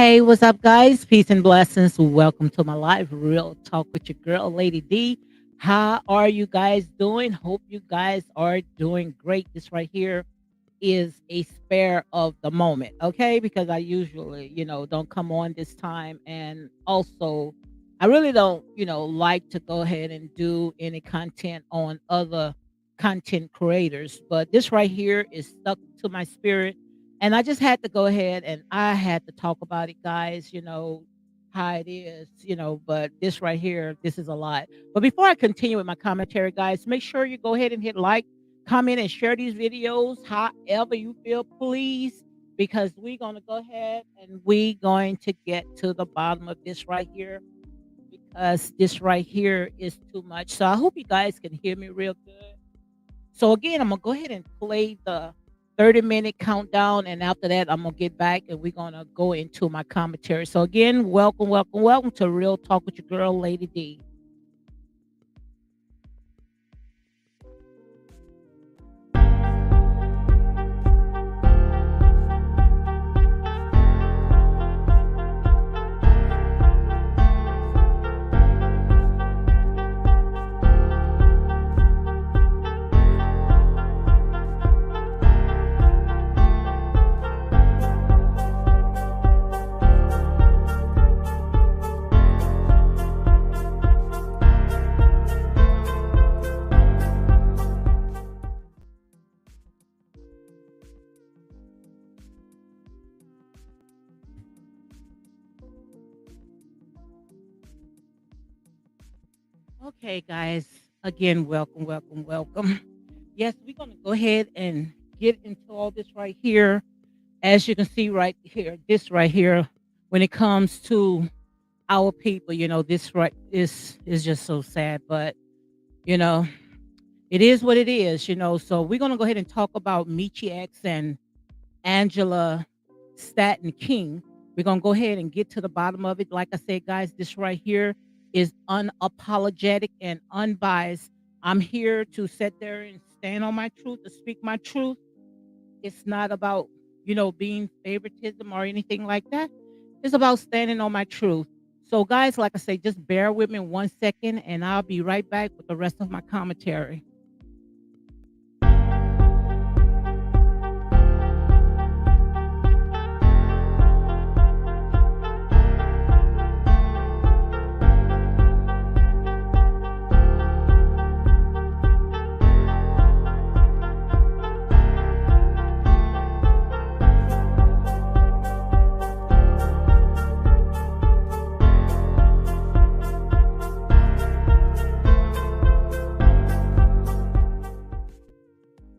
Hey, what's up, guys? Peace and blessings. Welcome to my live real talk with your girl, Lady D. How are you guys doing? Hope you guys are doing great. This right here is a spare of the moment, okay? Because I usually, don't come on this time. And also, I really don't, like to go ahead and do any content on other content creators. But this right here is stuck to my spirit. And I just had to go ahead and I had to talk about it, guys, how it is, but this right here, this is a lot. But before I continue with my commentary, guys, make sure you go ahead and hit like, comment, and share these videos however you feel, please, because we're going to go ahead and we're going to get to the bottom of this right here because this right here is too much. So I hope you guys can hear me real good. So again, I'm going to go ahead and play the 30-minute countdown, and after that I'm going to get back and we're going to go into my commentary. So again, welcome to Real Talk with your girl, Lady D. Okay, guys. Again, welcome. Yes, we're going to go ahead and get into all this right here. As you can see right here, this right here, when it comes to our people, this right is just so sad. But, you know, it is what it is. So we're going to go ahead and talk about Michi X and Angela Stanton King. We're going to go ahead and get to the bottom of it. Like I said, guys, this right here is unapologetic and unbiased. I'm here to sit there and stand on my truth, to speak my truth. It's not about, being favoritism or anything like that. It's about standing on my truth. So, guys, like I say, just bear with me 1 second and I'll be right back with the rest of my commentary.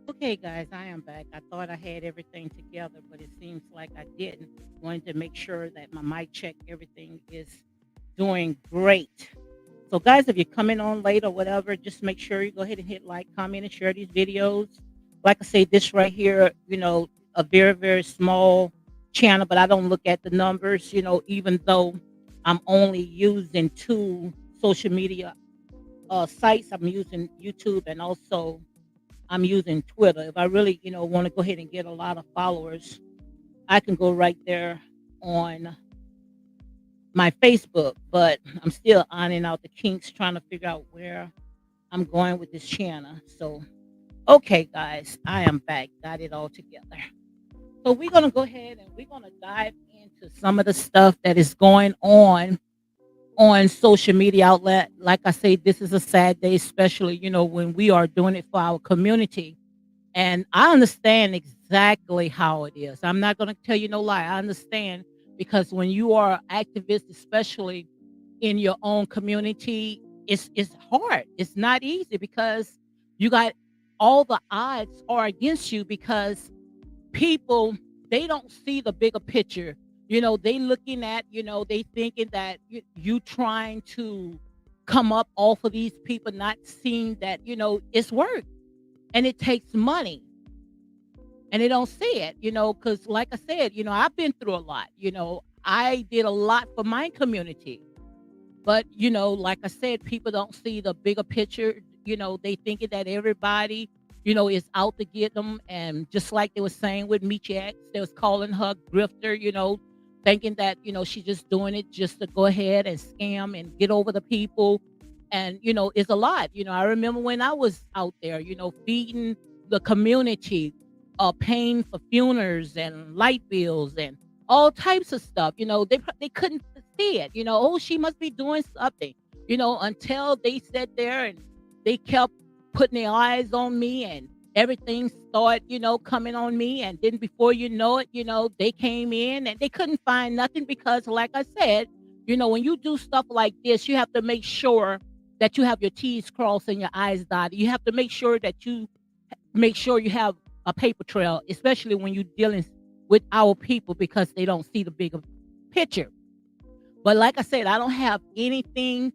Okay, guys, I am back. I thought I had everything together, but it seems like I didn't. Wanted to make sure that my mic check, everything is doing great. So, guys, if you're coming on late or whatever, just make sure you go ahead and hit like, comment, and share these videos. Like I say, this right here, a very, very small channel, but I don't look at the numbers, even though I'm only using two social media sites. I'm using YouTube and also I'm using Twitter. If I really, want to go ahead and get a lot of followers, I can go right there on my Facebook. But I'm still ironing out the kinks, trying to figure out where I'm going with this channel. So, okay, guys, I am back. Got it all together. So we're gonna go ahead and we're gonna dive into some of the stuff that is going on social media outlet. Like I say, this is a sad day, especially, when we are doing it for our community. And I understand exactly how it is. I'm not going to tell you no lie. I understand because when you are an activist, especially in your own community, it's hard. It's not easy because you got all the odds are against you because people they don't see the bigger picture. They looking at, they thinking that you trying to come up off of these people, not seeing that, it's work and it takes money and they don't see it, because like I said, I've been through a lot. I did a lot for my community. But, like I said, people don't see the bigger picture. They thinking that everybody, is out to get them. And just like they were saying with Michi X, they was calling her grifter, thinking that, she's just doing it just to go ahead and scam and get over the people. And, it's a lot. I remember when I was out there, feeding the community, paying for funerals and light bills and all types of stuff. They couldn't see it. Oh, she must be doing something. Until they sat there and they kept putting their eyes on me, and everything started, coming on me. And then before you know it, they came in and they couldn't find nothing because, like I said, when you do stuff like this, you have to make sure that you have your T's crossed and your I's dotted. You have to make sure you have a paper trail, especially when you're dealing with our people, because they don't see the bigger picture. But like I said, I don't have anything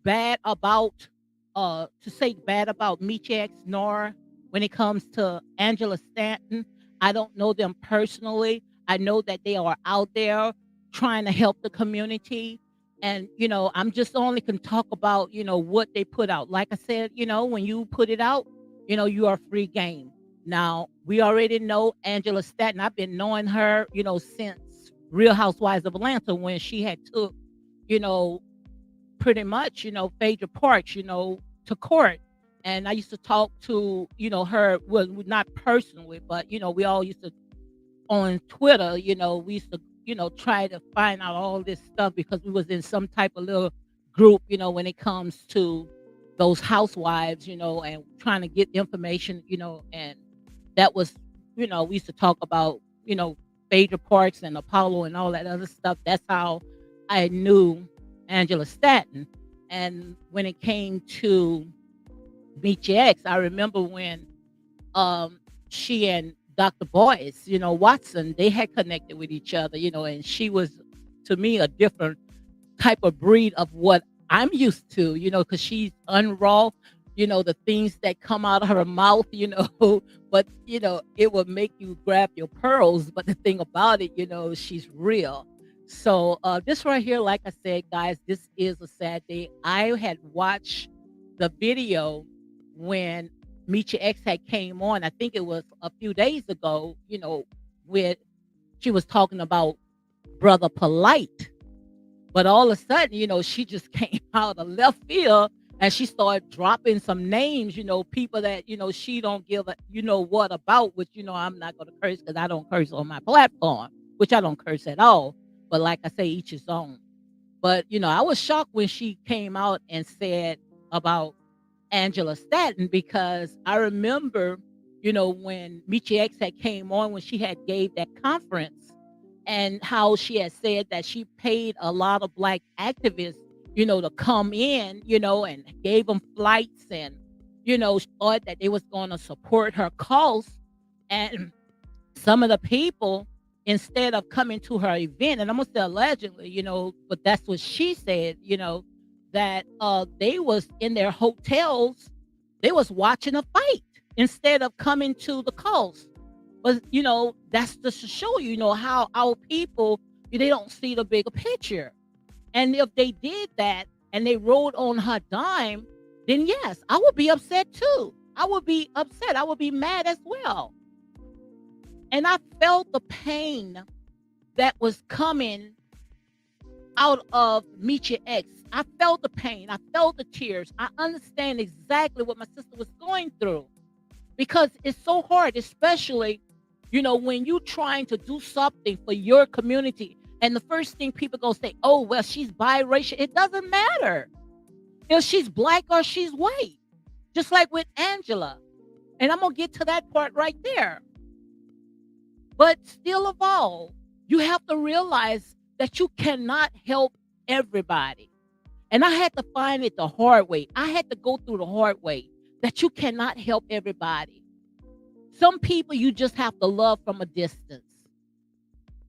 bad about to say bad about Michi X, nor when it comes to Angela Stanton. I don't know them personally. I know that they are out there trying to help the community. And, I'm just only can talk about, what they put out. Like I said, when you put it out, you are free game. Now, we already know Angela Stanton. I've been knowing her, since Real Housewives of Atlanta, when she had took, you know, pretty much, Phaedra Parks, to court. And I used to talk to, her, well, not personally, but, we all used to on Twitter, we used to, try to find out all this stuff because we was in some type of little group, when it comes to those housewives, and trying to get information, and that was, we used to talk about, Phaedra Parks and Apollo and all that other stuff. That's how I knew Angela Stanton. And when it came to Michi X, I remember when she and Dr. Boyce, Watson, they had connected with each other, and she was to me a different type of breed of what I'm used to, because she's unraw, the things that come out of her mouth, but it will make you grab your pearls. But the thing about it, she's real. So this right here, like I said, guys, this is a sad day. I had watched the video when Michi X had came on. I think it was a few days ago, with she was talking about Brother Polite. But all of a sudden, she just came out of left field and she started dropping some names, people that, she don't give a, what about, which, I'm not going to curse because I don't curse on my platform, which I don't curse at all. But like I say, each his own. But, I was shocked when she came out and said about Angela Stanton, because I remember, when Michi X had came on, when she had gave that conference, and how she had said that she paid a lot of Black activists, to come in, and gave them flights, and, she thought that they was going to support her cause. And some of the people, instead of coming to her event, and I'm gonna say allegedly, but that's what she said, that they was in their hotels, they was watching a fight instead of coming to the cause. But that's just to show how our people, they don't see the bigger picture. And if they did that and they rode on her dime, then yes, I would be upset too. I would be upset. I would be mad as well. And I felt the pain that was coming out of Michi X. I felt the pain. I felt the tears. I understand exactly what my sister was going through, because it's so hard, especially, when you're trying to do something for your community. And the first thing people gonna say, oh, well, she's biracial. It doesn't matter if she's Black or she's white, just like with Angela. And I'm gonna get to that part right there. But still of all, you have to realize that you cannot help everybody. And I had to find it the hard way. I had to go through the hard way that you cannot help everybody. Some people you just have to love from a distance.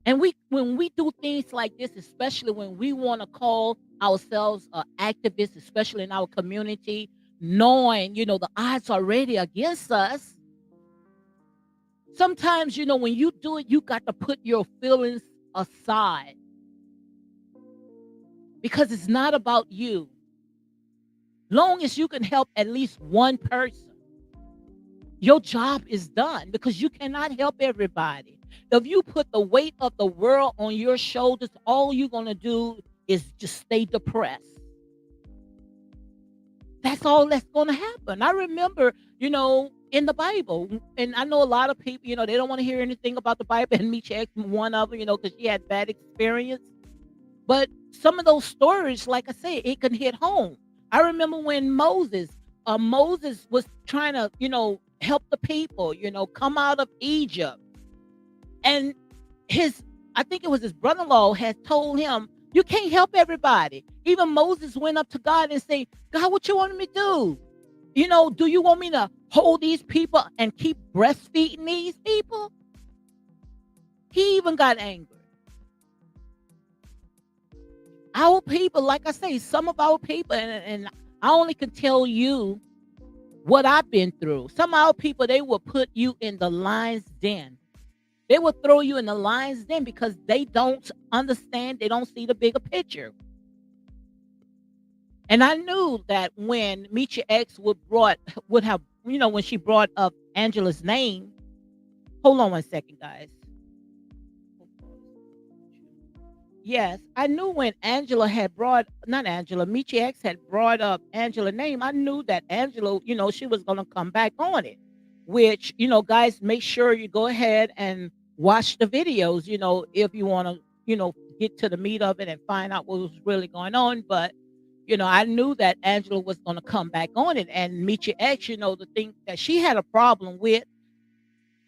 And when we do things like this, especially when we want to call ourselves activists, especially in our community, knowing, the odds are already against us. Sometimes, when you do it, you got to put your feelings aside, because it's not about you. Long as you can help at least one person, your job is done, because you cannot help everybody. If you put the weight of the world on your shoulders, all you're going to do is just stay depressed. That's all that's going to happen. I remember, in the Bible, and I know a lot of people, they don't want to hear anything about the Bible, and Michi X, one of them, because she had bad experience. But some of those stories, like I said, it can hit home. I remember when Moses was trying to, help the people, come out of Egypt. And his, I think it was his brother-in-law had told him, you can't help everybody. Even Moses went up to God and said, God, what you want me to do? Do you want me to hold these people and keep breastfeeding these people? He even got angry. Our people, like I say, some of our people, and I only can tell you what I've been through. Some of our people, they will put you in the lion's den. They will throw you in the lion's den because they don't understand, they don't see the bigger picture. And I knew that when Michi X would have, when she brought up Angela's name. Hold on one second, guys. Yes, I knew when Michi X had brought up Angela's name, I knew that Angela, she was going to come back on it. Which, guys, make sure you go ahead and watch the videos, if you want to, get to the meat of it and find out what was really going on. But, I knew that Angela was going to come back on it. And Michi X, the thing that she had a problem with,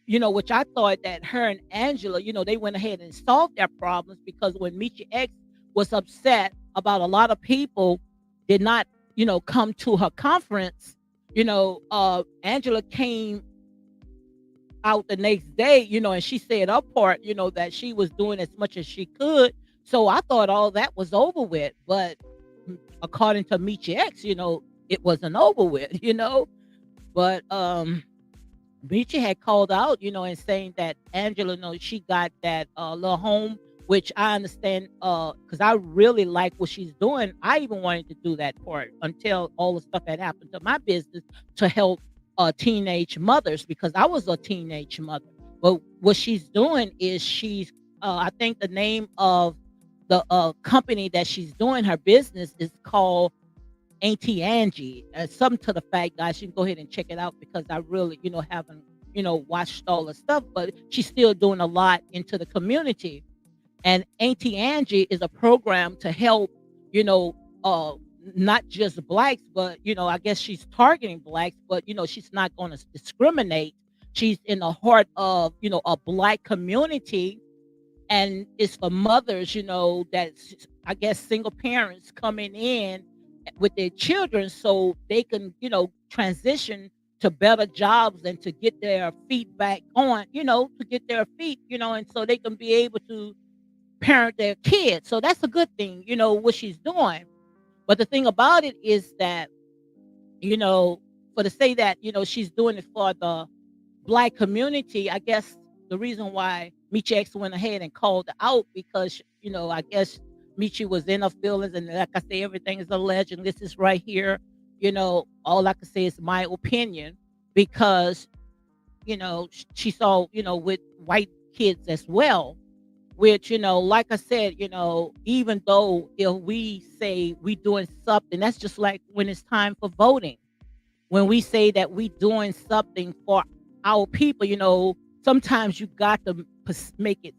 which I thought that her and Angela, they went ahead and solved their problems, because when Michi X was upset about a lot of people did not, come to her conference, Angela came out the next day, and she said her part, that she was doing as much as she could. So I thought all that was over with. But according to Michi X, it wasn't over with, But Michi had called out, and saying that Angela, she got that little home, which I understand, because I really like what she's doing. I even wanted to do that part until all the stuff had happened to my business to help teenage mothers, because I was a teenage mother. But what she's doing is I think the name of the company that she's doing her business is called Auntie Angie. Something to the fact, guys, you can go ahead and check it out, because I really, haven't, watched all the stuff, but she's still doing a lot into the community. And Auntie Angie is a program to help, not just blacks, but, I guess she's targeting blacks, but, she's not going to discriminate. She's in the heart of, a black community. And it's for mothers, that's, I guess, single parents coming in with their children so they can, transition to better jobs and to get their feet back on, to get their feet, and so they can be able to parent their kids. So that's a good thing, what she's doing. But the thing about it is that, for to say that, she's doing it for the black community, I guess the reason why Michi X went ahead and called her out, because, I guess Michi was in her feelings, and like I say, everything is alleged, and this is right here. All I can say is my opinion, because, she saw, with white kids as well, which, like I said, even though if we say we doing something, that's just like when it's time for voting. When we say that we doing something for our people, sometimes you got to make it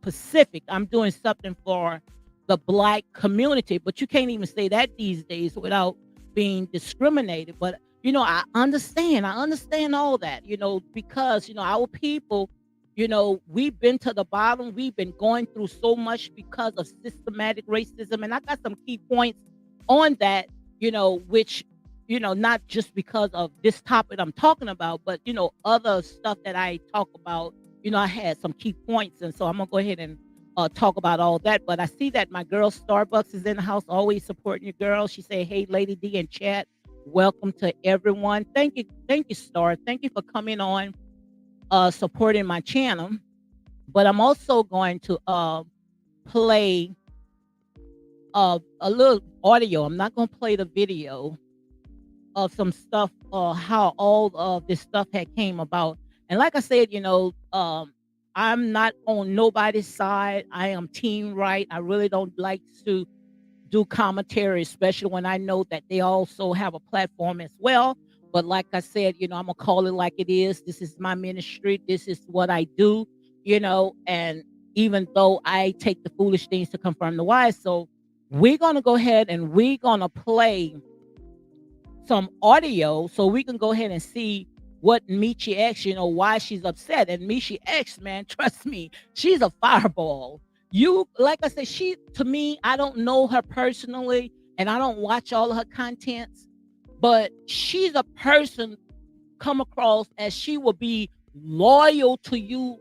specific. I'm doing something for the black community, but you can't even say that these days without being discriminated. But I understand all that, because our people, we've been to the bottom. We've been going through so much because of systematic racism, and I got some key points on that, which, not just because of this topic I'm talking about, but other stuff that I talk about. I had some key points, and so I'm gonna go ahead and talk about all that. But I see that my girl Starbucks is in the house, always supporting your girl. She said, "Hey, Lady D in chat, welcome to everyone." Thank you, Star. Thank you for coming on, supporting my channel. But I'm also going to play a little audio. I'm not going to play the video of some stuff, how all of this stuff had came about. And like I said, I'm not on nobody's side. I am team right. I really don't like to do commentary, especially when I know that they also have a platform as well. But like I said, I'm gonna call it like it is. This is my ministry. This is what I do, and even though I take the foolish things to confirm the wise. So we're gonna go ahead and we're gonna play some audio so we can go ahead and see what Michi X, why she's upset. And Michi X, man, trust me, she's a fireball. You, like I said, she, to me, I don't know her personally and I don't watch all of her contents, but she's a person come across as she will be loyal to you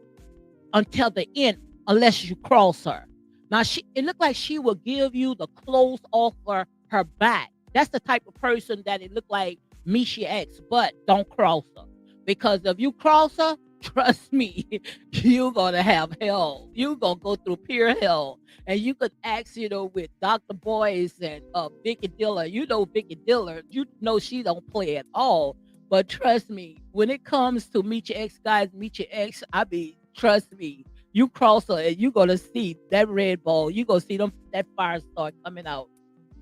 until the end unless you cross her. Now it looked like she will give you the clothes off her back. That's the type of person that it looked like Michi X, but don't cross her. Because if you cross her, trust me, you're gonna have hell. You're gonna go through pure hell. And you could ask, with Dr. Boyce and Vicky Diller. You know Vicky Diller, you know she don't play at all. But trust me, when it comes to Meeche X guys, Meeche X, I mean, trust me, you cross her and you're gonna see that red ball. You're gonna see them that fire start coming out.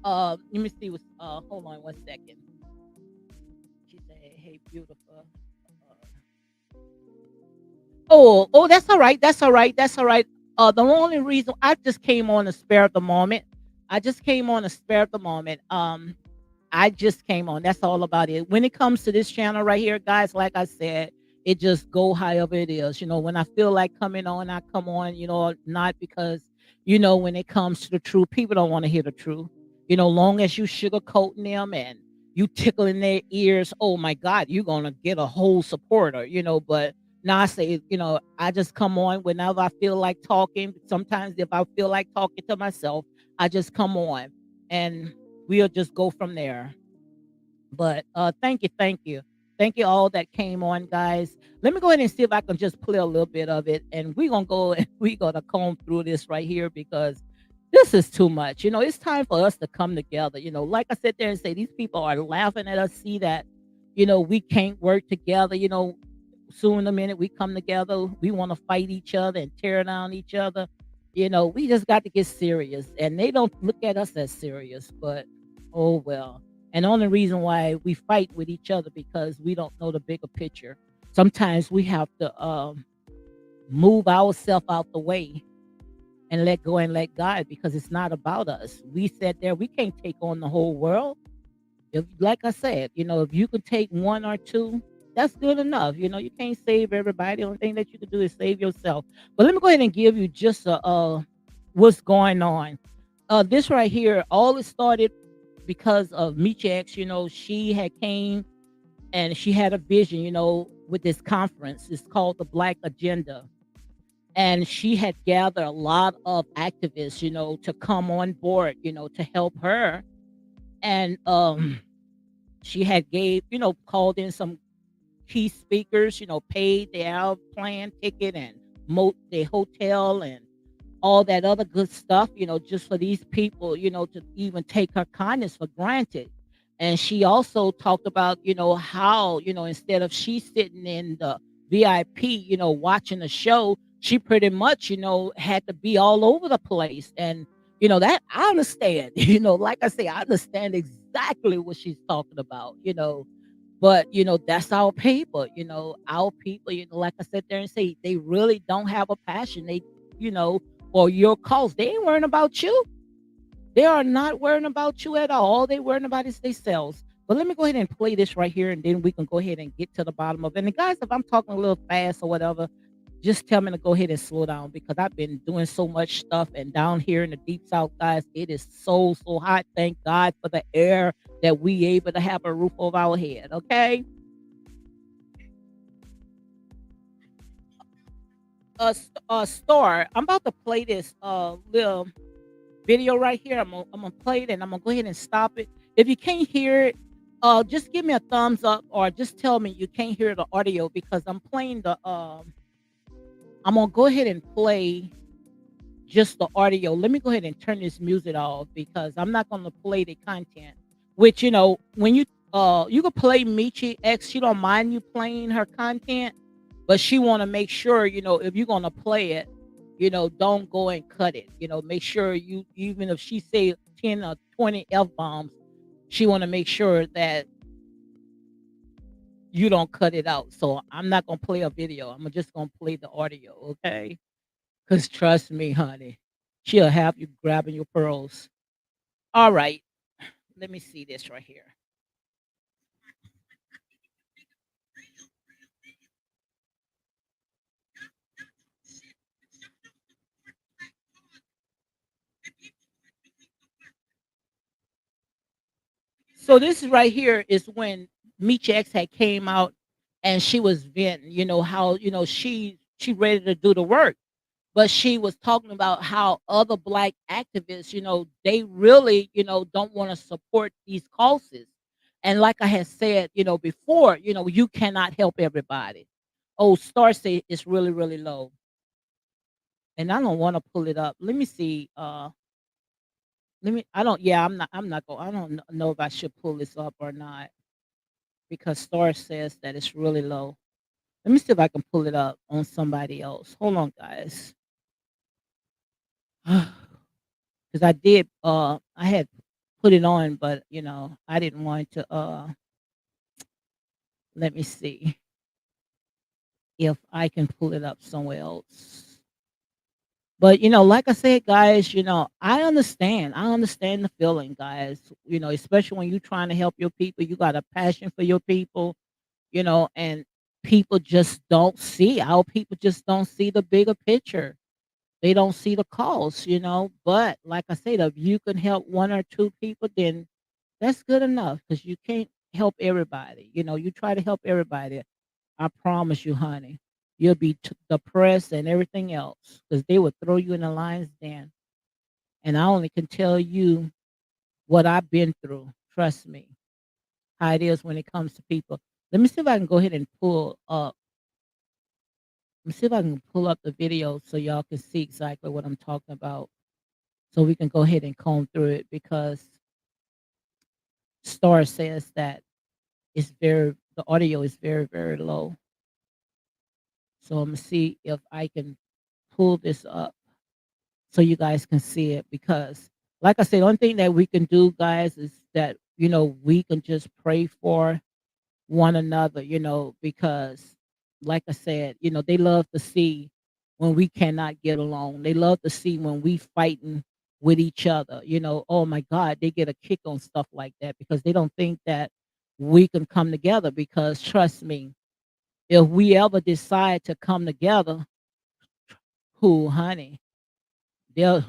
Let me see what's hold on one second. She said, hey, beautiful. Oh, that's all right. That's all right. That's all right. The only reason I just came on a spare of the moment. I just came on a spare of the moment. I just came on. That's all about it. When it comes to this channel right here, guys, like I said, it just go however it is. When I feel like coming on, I come on, not because, when it comes to the truth, people don't want to hear the truth. Long as you sugarcoating them and you tickling their ears, oh my God, you're gonna get a whole supporter, but now I say, I just come on whenever I feel like talking. Sometimes if I feel like talking to myself, I just come on and we'll just go from there. But thank you, thank you. Thank you all that came on, guys. Let me go ahead and see if I can just play a little bit of it. And we're gonna go and we're gonna comb through this right here because this is too much. It's time for us to come together. Like I sit there and say these people are laughing at us, see that, we can't work together, soon in a minute we come together, we want to fight each other and tear down each other. We just got to get serious. And they don't look at us as serious, but oh well. And the only reason why we fight with each other because we don't know the bigger picture. Sometimes we have to move ourselves out the way and let go and let God because it's not about us. We said there we can't take on the whole world. If, like I said, if you could take one or two, that's good enough. You can't save everybody. The only thing that you can do is save yourself. But let me go ahead and give you just a what's going on. This right here, all it started because of Michi X. She had came and she had a vision. With this conference, it's called the Black Agenda, and she had gathered a lot of activists, to come on board, to help her. And she had gave, called in some key speakers, paid their plane ticket and the hotel and all that other good stuff, just for these people, to even take her kindness for granted. And she also talked about, how, instead of she sitting in the VIP, watching the show, she pretty much, had to be all over the place. And, that I understand, like I say, I understand exactly what she's talking about, but that's our people, like I sit there and say, they really don't have a passion. They, for your cause. They ain't worrying about you. They are not worrying about you at all. All they worrying about is themselves. But let me go ahead and play this right here, and then we can go ahead and get to the bottom of it. And guys, if I'm talking a little fast or whatever, just tell me to go ahead and slow down because I've been doing so much stuff. And down here in the deep south, guys, it is so hot. Thank God for the air that we able to have a roof over our head. Okay. Star, I'm about to play this little video right here. I'm gonna play it and I'm gonna go ahead and stop it. If you can't hear it, just give me a thumbs up or just tell me you can't hear the audio because I'm playing the I'm gonna go ahead and play just the audio. Let me go ahead and turn this music off because I'm not gonna play the content. Which when you can play Michi X, she don't mind you playing her content, but she want to make sure, if you're going to play it, don't go and cut it. Make sure you, even if she say 10 or 20 F-bombs, she want to make sure that you don't cut it out. So I'm not going to play a video. I'm just going to play the audio, okay? Because trust me, honey, she'll have you grabbing your pearls. All right, let me see this right here. So this is right here is when Michi X had came out and she was venting, how, she ready to do the work. But she was talking about how other black activists, they really, don't want to support these causes. And like I had said, before, you cannot help everybody. Oh, Star say it's really, really low. And I don't want to pull it up. Let me see. Let me I don't yeah, I'm not going I don't know if I should pull this up or not because Star says that it's really low. Let me see if I can pull it up on somebody else. Hold on, guys. Because I had put it on, but I didn't want to let me see if I can pull it up somewhere else. But like I said, guys, I understand the feeling, guys. Especially when you're trying to help your people, you got a passion for your people, and people just don't see our people just don't see the bigger picture. They don't see the cause, but like I said, if you can help one or two people, then that's good enough because you can't help everybody. You try to help everybody. I promise you, honey, you'll be depressed and everything else because they would throw you in the lion's den. And I only can tell you what I've been through. Trust me, how it is when it comes to people. Let me see if I can go ahead and pull up. Let me see if I can pull up the video so y'all can see exactly what I'm talking about. So we can go ahead and comb through it because Star says that the audio is very, very low. So I'm gonna see if I can pull this up so you guys can see it because like I said, the only thing that we can do, guys, is that we can just pray for one another, because like I said, they love to see when we cannot get along. They love to see when we fighting with each other, oh my God, they get a kick on stuff like that because they don't think that we can come together because trust me, if we ever decide to come together, who honey, they'll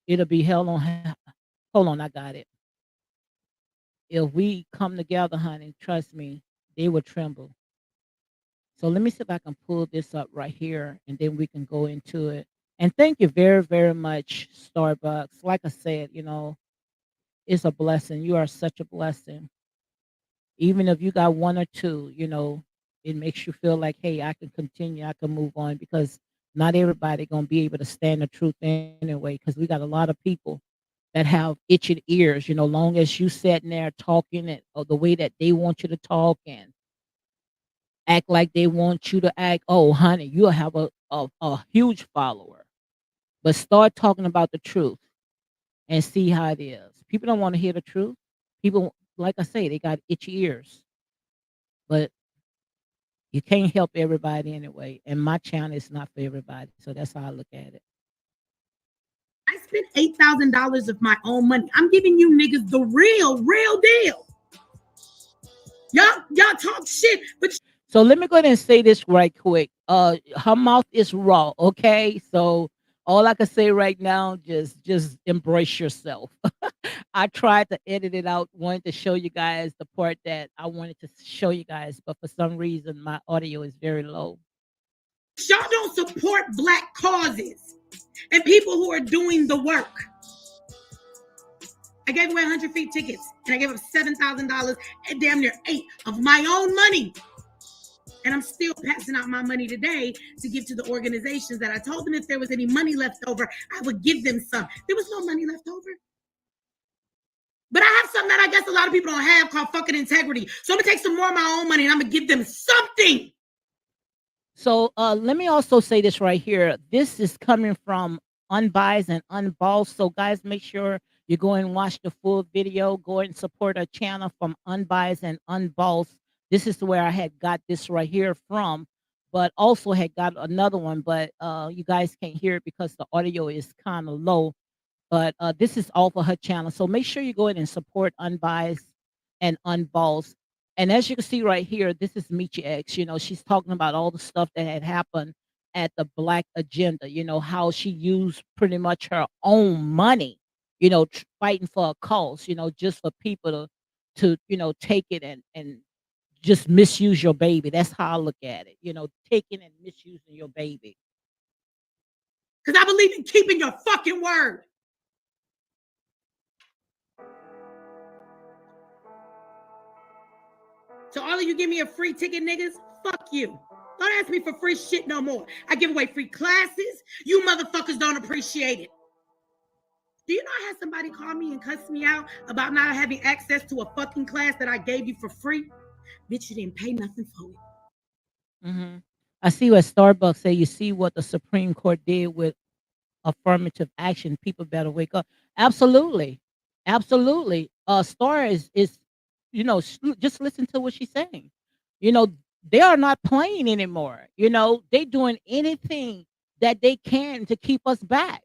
it'll be hell on hold on, I got it. If we come together, honey, trust me, they will tremble. So let me see if I can pull this up right here and then we can go into it. And thank you very, very much, Starbucks. Like I said, it's a blessing. You are such a blessing. Even if you got one or two, it makes you feel like, hey, I can continue, I can move on because not everybody gonna be able to stand the truth anyway. Because we got a lot of people that have itching ears. Long as you sitting there talking it or the way that they want you to talk and act like they want you to act. Oh, honey, you'll have a huge follower. But start talking about the truth and see how it is. People don't want to hear the truth. People, like I say, they got itchy ears. But you can't help everybody anyway. And my channel is not for everybody. So that's how I look at it. I spent $8,000 of my own money. I'm giving you niggas the real deal. Y'all talk shit, but So let me go ahead and say this right quick. Her mouth is raw, okay? So all I can say right now, just embrace yourself. I tried to edit it out, wanted to show you guys the part that I wanted to show you guys, but for some reason my audio is very low. y'all don't support black causes and people who are doing the work. I gave away 100 feet tickets and I gave up $7,000 and damn near 8 of my own money. And I'm still passing out my money today to give to the organizations that I told them if there was any money left over, I would give them some. There was no money left over. But I have something that I guess a lot of people don't have called fucking integrity. So I'm gonna take some more of my own money and I'm gonna give them something. So let me also say this right here. This is coming from Unbiased and Unbossed. So guys, make sure you go and watch the full video. Go and support our channel from Unbiased and Unbossed. This is where I had got this right here from, but also had got another one, but you guys can't hear it because the audio is kind of low. But this is all for her channel. So make sure you go in and support Unbiased and Unbossed. And as you can see right here, this is Michi X. She's talking about all the stuff that had happened at the Black Agenda. How she used pretty much her own money. Fighting for a cause. Just for people to take it and just misuse your baby. That's how I look at it. Taking and misusing your baby. Because I believe in keeping your fucking word. So all of you give me a free ticket, niggas, fuck you. Don't ask me for free shit no more. I give away free classes. You motherfuckers don't appreciate it. Do you know I had somebody call me and cuss me out about not having access to a fucking class that I gave you for free? Bitch, you didn't pay nothing for it. Mm-hmm. I see what Starbucks say. You see what the Supreme Court did with affirmative action. People better wake up. Absolutely, absolutely. Star is just listen to what she's saying. You know, they are not playing anymore. They doing anything that they can to keep us back.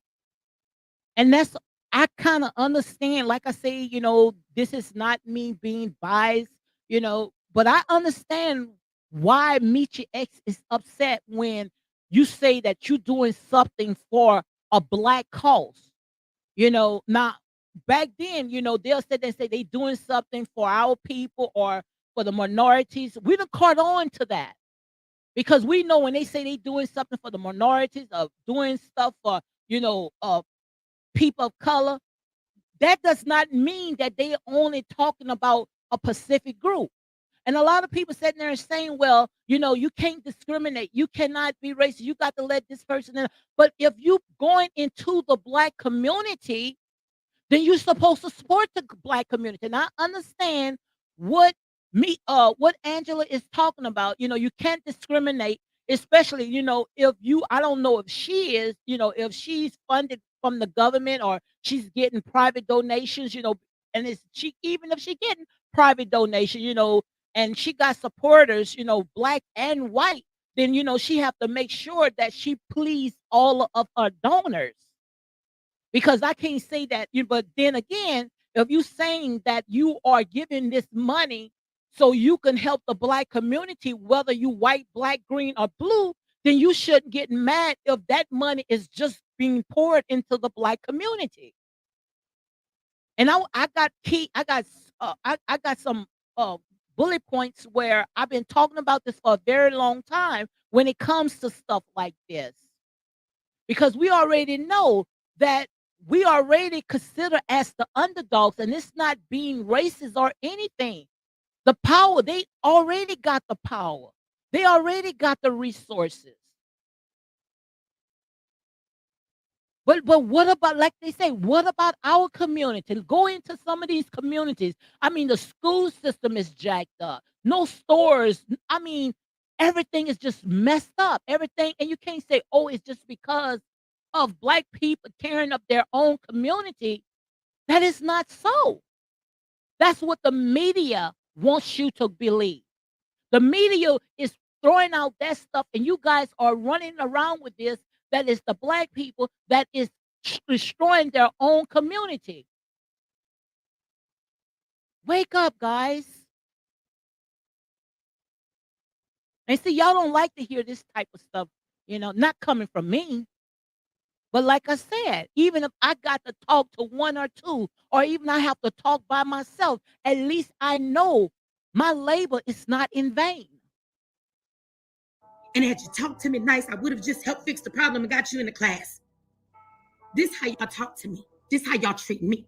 And that's I kind of understand. Like I say, this is not me being biased, but I understand why Michi X is upset when you say that you're doing something for a black cause. Now back then, they say they doing something for our people or for the minorities. We done caught on to that because we know when they say they doing something for the minorities or doing stuff for people of color, that does not mean that they only talking about a Pacific group. And a lot of people sitting there and saying, well, you can't discriminate. You cannot be racist. You got to let this person in. But if you going into the black community, then you're supposed to support the black community. And I understand what what Angela is talking about. You can't discriminate, especially, if I don't know if she is, if she's funded from the government or she's getting private donations, and it's she even if she getting private donation, and she got supporters, black and white, then she have to make sure that she please all of her donors because I can't say that. But then again, if you saying that you are giving this money so you can help the black community, whether you white, black, green, or blue, then you shouldn't get mad if that money is just being poured into the black community. And I got key, I got some uh, bullet points where I've been talking about this for a very long time when it comes to stuff like this because we already know that we already consider as the underdogs, and it's not being racist or anything. The power, they already got the power. They already got the resources. But what about, like they say, what about our community? Go into some of these communities. I mean, the school system is jacked up. No stores. I mean, everything is just messed up. Everything, and you can't say, oh, it's just because of black people tearing up their own community. That is not so. That's what the media wants you to believe. The media is throwing out that stuff, and you guys are running around with this. That is the black people that is destroying their own community. Wake up, guys. And see, y'all don't like to hear this type of stuff, not coming from me. But like I said, even if I got to talk to one or two, or even I have to talk by myself, at least I know my labor is not in vain. And had you talked to me nice, I would have just helped fix the problem and got you in the class. This how y'all talk to me. This how y'all treat me.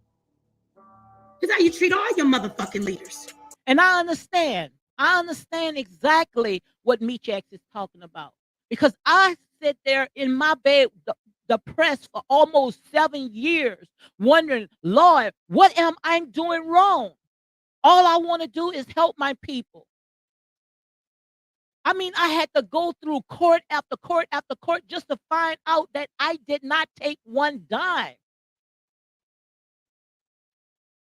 This how you treat all your motherfucking leaders. And I understand. I understand exactly what Meeche X is talking about. Because I sit there in my bed, depressed for almost 7 years, wondering, Lord, what am I doing wrong? All I want to do is help my people. I mean, I had to go through court after court after court just to find out that I did not take one dime.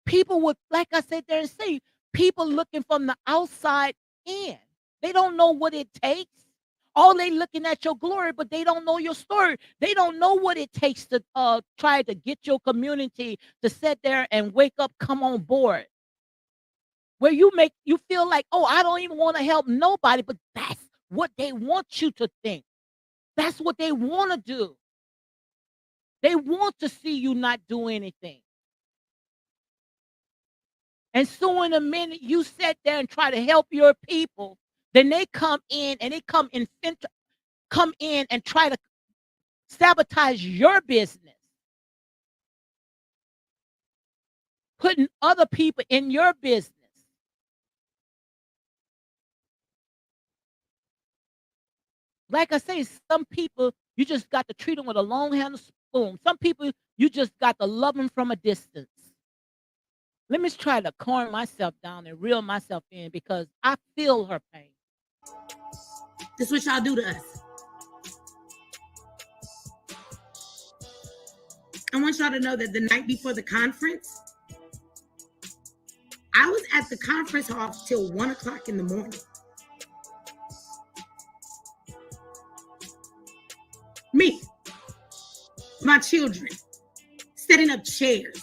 People would, like I said there and say, people looking from the outside in. They don't know what it takes. All they looking at your glory, but they don't know your story. They don't know what it takes to try to get your community to sit there and wake up, come on board. Where you feel like, oh, I don't even want to help nobody, but that's what they want you to think. That's what they want to do. They want to see you not do anything. And so in a minute you sit there and try to help your people, then they come in and come in and try to sabotage your business, putting other people in your business. Like I say, some people you just got to treat them with a long handled spoon. Some people you just got to love them from a distance. Let me try to calm myself down and reel myself in because I feel her pain. This is what y'all do to us. I want y'all to know that the night before the conference, I was at the conference hall till 1 o'clock in the morning. Me, my children, setting up chairs.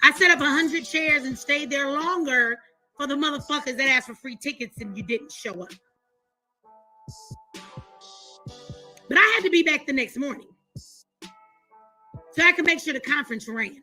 I set up 100 chairs and stayed there longer for the motherfuckers that asked for free tickets and you didn't show up. But I had to be back the next morning so I could make sure the conference ran.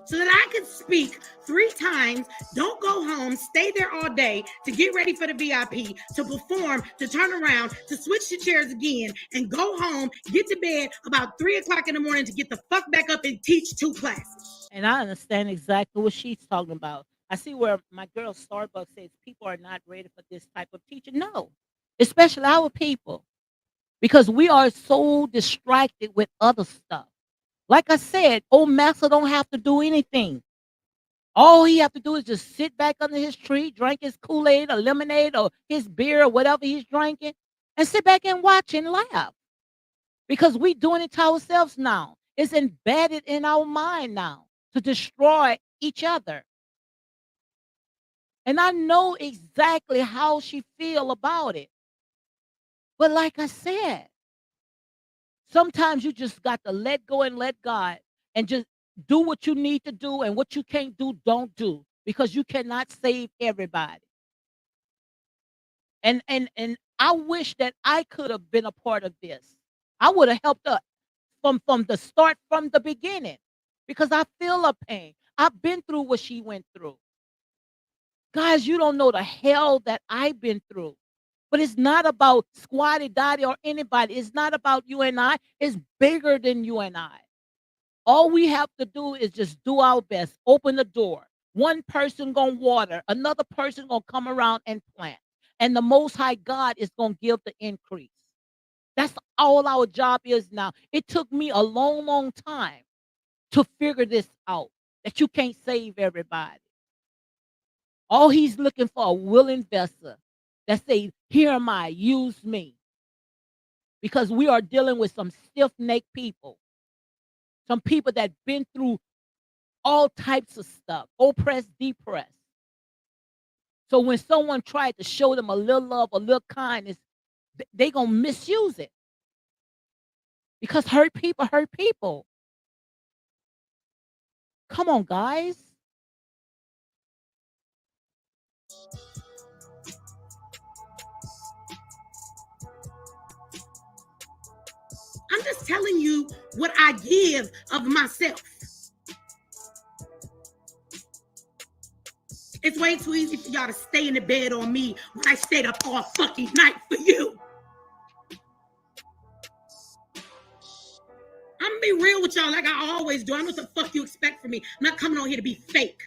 So that I could speak 3 times, don't go home, stay there all day to get ready for the VIP, to perform, to turn around, to switch the chairs again, and go home, get to bed about 3 o'clock in the morning to get the fuck back up and teach 2 classes. And I understand exactly what she's talking about. I see where my girl Starbucks says people are not ready for this type of teaching. No, especially our people, because we are so distracted with other stuff. Like I said, old Master don't have to do anything. All he have to do is just sit back under his tree, drink his Kool-Aid or lemonade or his beer or whatever he's drinking, and sit back and watch and laugh. Because we doing it to ourselves now. It's embedded in our mind now to destroy each other. And I know exactly how she feel about it. But like I said, sometimes you just got to let go and let God and just do what you need to do, and what you can't do, don't do, because you cannot save everybody. And I wish that I could have been a part of this. I would have helped her from the start, from the beginning, because I feel her pain. I've been through what she went through. Guys, you don't know the hell that I've been through. But it's not about Squatty Dotty or anybody. It's not about you and I. It's bigger than you and I. All we have to do is just do our best. Open the door. One person gonna water, another person gonna come around and plant. And the Most High God is gonna give the increase. That's all our job is now. It took me a long, long time to figure this out, that you can't save everybody. All he's looking for a willing vessel that say, here am I, use me. Because we are dealing with some stiff-necked people. Some people that been through all types of stuff, oppressed, depressed. So when someone tried to show them a little love, a little kindness, they gonna misuse it. Because hurt people hurt people. Come on, guys. I'm just telling you what I give of myself. It's way too easy for y'all to stay in the bed on me when I stayed up all fucking night for you. I'm gonna be real with y'all like I always do. I know what the fuck you expect from me. I'm not coming on here to be fake.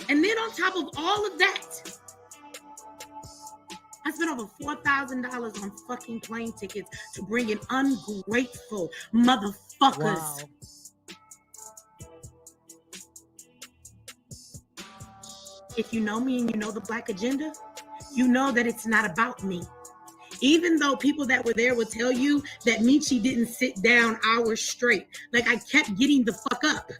And then on top of all of that, I spent over $4,000 on fucking plane tickets to bring in ungrateful motherfuckers. Wow. If you know me and you know the Black agenda, you know that it's not about me. Even though people that were there will tell you that Michi didn't sit down hours straight. Like, I kept getting the fuck up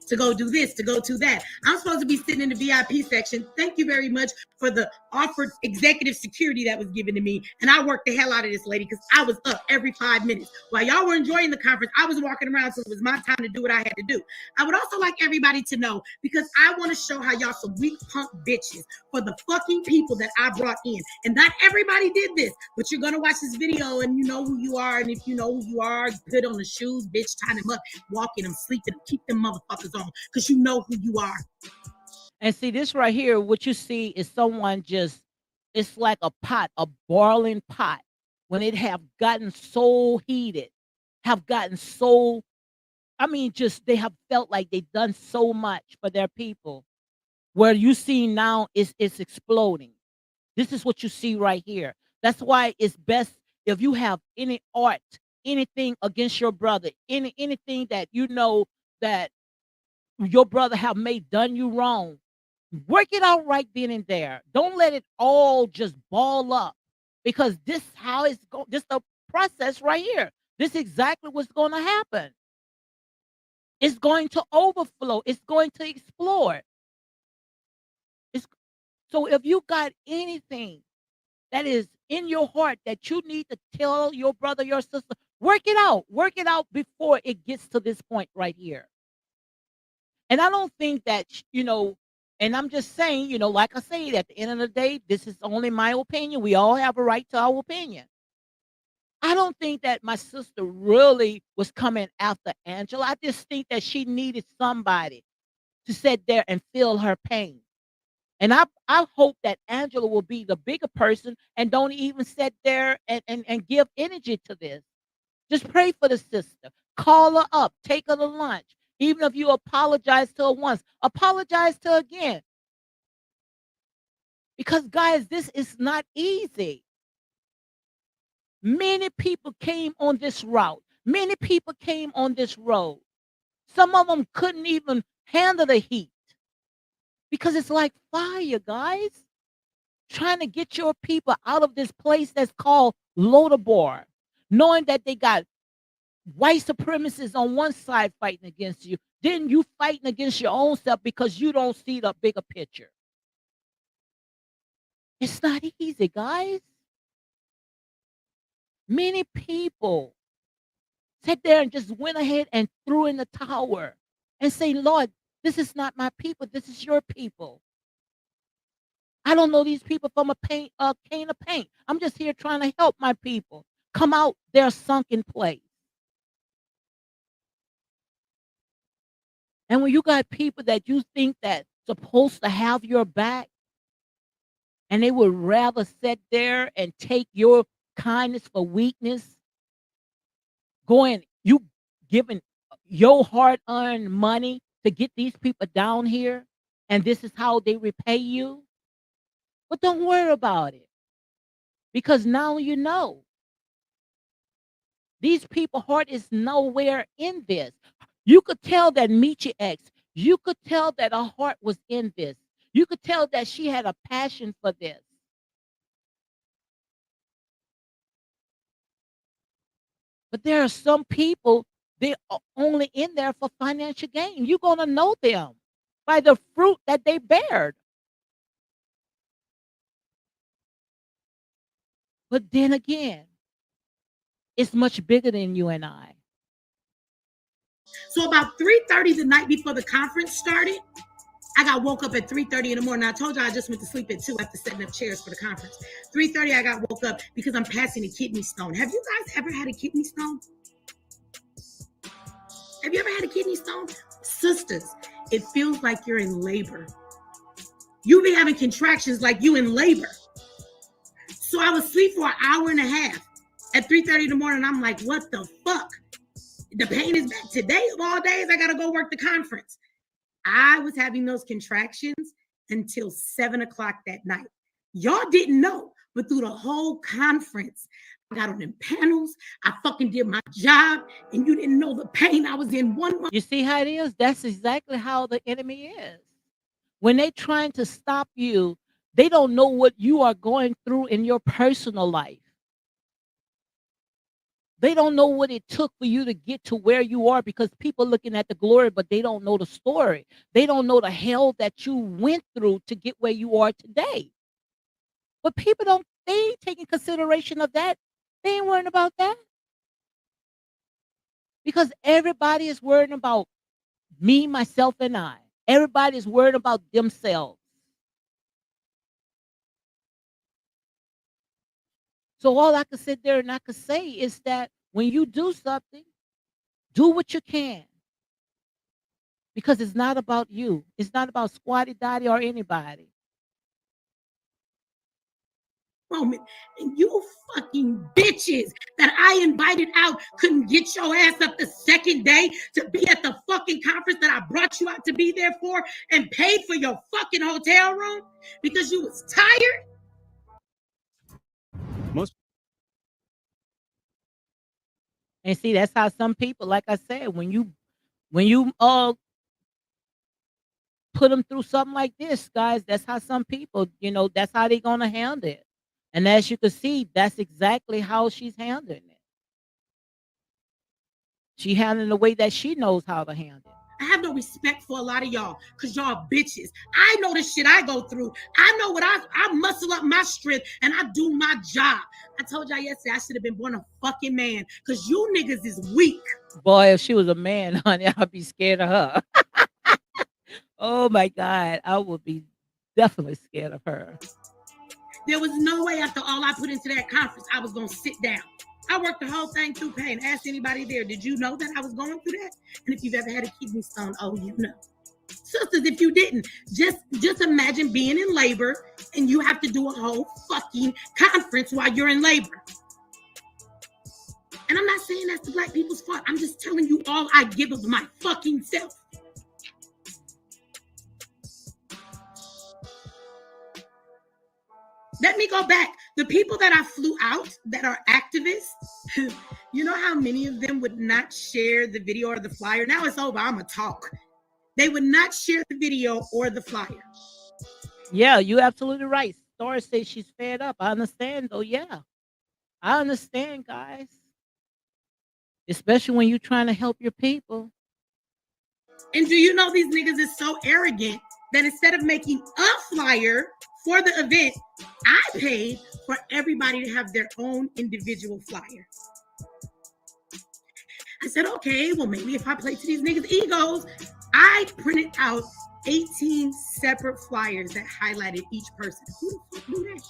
to go do this, to go to that. I'm supposed to be sitting in the VIP section. Thank you very much for the offered executive security that was given to me. And I worked the hell out of this lady because I was up every 5 minutes. While y'all were enjoying the conference, I was walking around, so it was my time to do what I had to do. I would also like everybody to know, because I want to show how y'all some weak punk bitches for the fucking people that I brought in. And not everybody did this, but you're going to watch this video and you know who you are. And if you know who you are, put on the shoes, bitch, tie them up, walking them, sleeping, keep them motherfuckers on, because you know who you are. And see, this right here, what you see is someone just, it's like a pot, a boiling pot. When it have gotten so heated, have gotten so, I mean, just they have felt like they've done so much for their people. Where you see now is it's exploding. This is what you see right here. That's why it's best if you have any art, anything against your brother, anything that you know that your brother have made done you wrong, work it out right then and there. Don't let it all just ball up, because this how it's going. This the process right here. This is exactly what's going to happen. It's going to overflow. It's going to explode. It's, so if you got anything that is in your heart that you need to tell your brother, your sister, work it out. Work it out before it gets to this point right here. And I don't think that, and I'm just saying, like I say, at the end of the day, this is only my opinion. We all have a right to our opinion. I don't think that my sister really was coming after Angela. I just think that she needed somebody to sit there and feel her pain. And I hope that Angela will be the bigger person and don't even sit there and give energy to this. Just pray for the sister. Call her up. Take her to lunch. Even if you apologize to her once, apologize to her again. Because, guys, this is not easy. Many people came on this route. Many people came on this road. Some of them couldn't even handle the heat because it's like fire, guys. Trying to get your people out of this place that's called Lodabar, knowing that they got white supremacists on one side fighting against you, then you fighting against your own self because you don't see the bigger picture. It's not easy, guys. Many people sat there and just went ahead and threw in the tower and say, Lord, this is not my people. This is your people. I don't know these people from a can of paint. I'm just here trying to help my people come out their sunken place. And when you got people that you think that supposed to have your back, and they would rather sit there and take your kindness for weakness, you giving your hard-earned money to get these people down here, and this is how they repay you. But don't worry about it, because now you know. These people's heart is nowhere in this. You could tell that Michi X, you could tell that her heart was in this. You could tell that she had a passion for this. But there are some people, they're only in there for financial gain. You're going to know them by the fruit that they bared. But then again, it's much bigger than you and I. So about 3:30 the night before the conference started, I got woke up at 3:30 in the morning. I told you I just went to sleep at 2 after setting up chairs for the conference. 3:30 I got woke up because I'm passing a kidney stone. Have you guys ever had a kidney stone? Have you ever had a kidney stone? Sisters, it feels like you're in labor. You be having contractions like you in labor. So I was asleep for an hour and a half. At 3:30 in the morning, I'm like, what the fuck? The pain is back today of all days. I gotta go work the conference. I was having those contractions until 7 o'clock that night. Y'all didn't know, but through the whole conference, I got on them panels. I fucking did my job, and you didn't know the pain I was in 1 month. You see how it is? That's exactly how the enemy is. When they trying to stop you, they don't know what you are going through in your personal life. They don't know what it took for you to get to where you are, because people looking at the glory, but they don't know the story. They don't know the hell that you went through to get where you are today. But people don't, they ain't taking consideration of that. They ain't worrying about that, because everybody is worrying about me, myself, and I. Everybody is worried about themselves. So all I could sit there and I could say is that when you do something, do what you can, because it's not about you. It's not about Squatty Dotty or anybody. Moment. And you fucking bitches that I invited out couldn't get your ass up the second day to be at the fucking conference that I brought you out to be there for and paid for your fucking hotel room because you was tired. Most. And see, that's how some people, like I said, when you put them through something like this, guys, that's how some people, that's how they gonna handle it. And as you can see, that's exactly how she's handling it. She handling the way that she knows how to handle it. I have no respect for a lot of y'all because y'all bitches. I know the shit I go through. I know what I muscle up my strength and I do my job. I told y'all yesterday I should have been born a fucking man because you niggas is weak. Boy, if she was a man, honey, I'd be scared of her. Oh my God, I would be definitely scared of her. There was no way after all I put into that conference, I was going to sit down. I worked the whole thing through pain. Ask anybody there, did you know that I was going through that? And if you've ever had a kidney stone, oh, you know. Sisters, if you didn't, just imagine being in labor and you have to do a whole fucking conference while you're in labor. And I'm not saying that's the black people's fault. I'm just telling you all I give of my fucking self. Let me go back. The people that I flew out that are activists, you know how many of them would not share the video or the flyer? Now it's over. I'm going to talk. They would not share the video or the flyer. Yeah, you're absolutely right. Star says she's fed up. I understand, though. Yeah, I understand, guys. Especially when you're trying to help your people. And do you know these niggas is so arrogant that instead of making a flyer for the event, I paid for everybody to have their own individual flyer. I said, okay, well, maybe if I play to these niggas' egos, I printed out 18 separate flyers that highlighted each person. Who the fuck do that?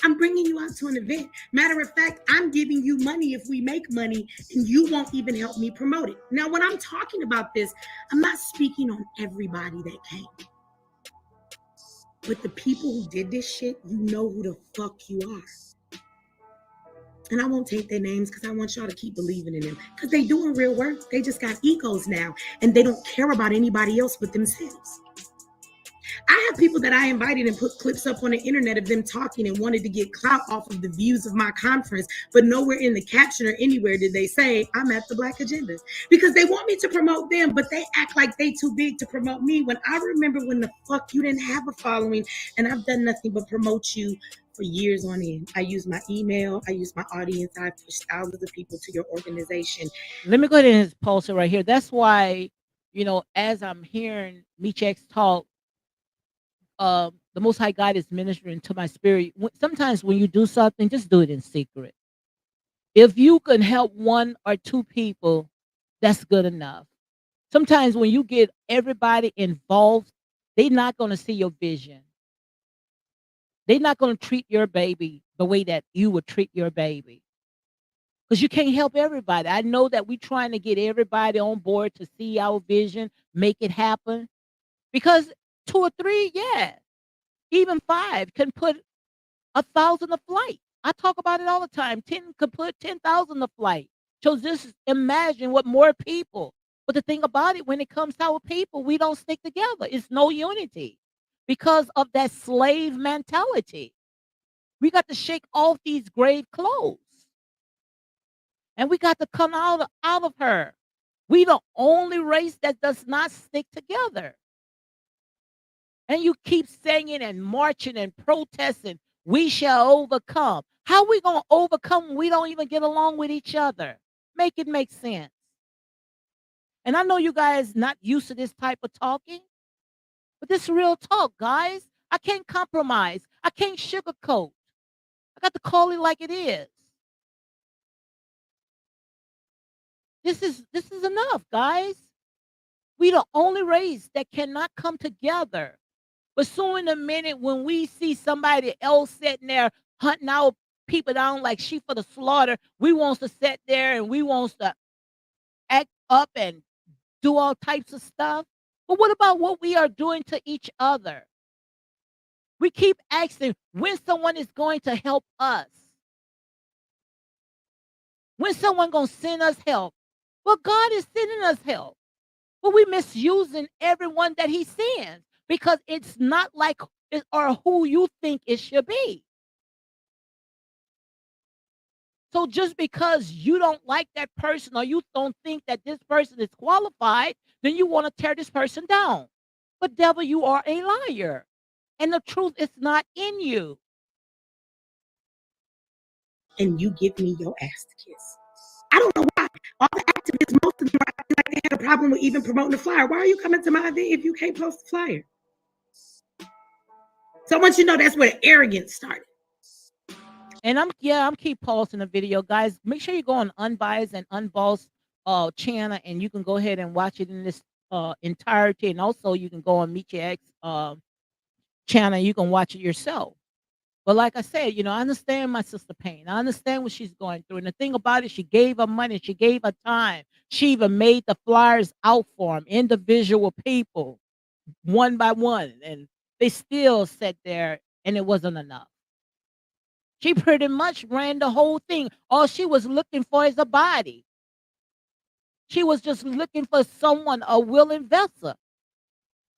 I'm bringing you out to an event. Matter of fact, I'm giving you money if we make money, and you won't even help me promote it. Now, when I'm talking about this, I'm not speaking on everybody that came. But the people who did this shit, you know who the fuck you are. And I won't take their names because I want y'all to keep believing in them. Because they doing real work. They just got egos now. And they don't care about anybody else but themselves. I have people that I invited and put clips up on the internet of them talking and wanted to get clout off of the views of my conference, but nowhere in the caption or anywhere did they say I'm at the Black Agenda, because they want me to promote them, but they act like they too big to promote me. When I remember when the fuck you didn't have a following, and I've done nothing but promote you for years on end. I use my email, I use my audience, I push thousands of people to your organization. Let me go ahead and pulse it right here. That's why, as I'm hearing Michi X talk, the Most High God is ministering to my spirit. Sometimes when you do something, just do it in secret. If you can help one or two people, that's good enough. Sometimes when you get everybody involved, they're not going to see your vision. They're not going to treat your baby the way that you would treat your baby. Because you can't help everybody. I know that we're trying to get everybody on board to see our vision, make it happen. Because 2 or 3, yeah, even 5 can put 1,000 a flight. I talk about it all the time. 10 could put 10,000 a flight. So just imagine what more people. But the thing about it, when it comes to our people, we don't stick together. It's no unity because of that slave mentality. We got to shake off these grave clothes. And we got to come out of her. We the only race that does not stick together. And you keep singing and marching and protesting, we shall overcome. How we going to overcome when we don't even get along with each other? Make it make sense. And I know you guys not used to this type of talking, but this is real talk, guys. I can't compromise. I can't sugarcoat. I got to call it like it is. This is enough, guys. We the only race that cannot come together. But soon in a minute when we see somebody else sitting there hunting our people down like sheep for the slaughter, we wants to sit there and we wants to act up and do all types of stuff. But what about what we are doing to each other? We keep asking when someone is going to help us. When someone going to send us help. Well, God is sending us help. But we misusing everyone that he sends because it's not like it or who you think it should be. So just because you don't like that person or you don't think that this person is qualified, then you want to tear this person down. But devil, you are a liar. And the truth is not in you. And you give me your ass to kiss. I don't know why. All the activists, most of them are acting like they had a problem with even promoting the flyer. Why are you coming to my event if you can't post the flyer? So once you know that's where the arrogance started. And I'm keep pausing the video, guys. Make sure you go on Unbiased and Unbossed channel, and you can go ahead and watch it in this entirety. And also, you can go on Michi X channel. You can watch it yourself. But like I said, I understand my sister pain. I understand what she's going through. And the thing about it, she gave her money, she gave her time. She even made the flyers out for them, individual people, one by one, and they still sat there, and it wasn't enough. She pretty much ran the whole thing. All she was looking for is a body. She was just looking for someone, a willing vessel.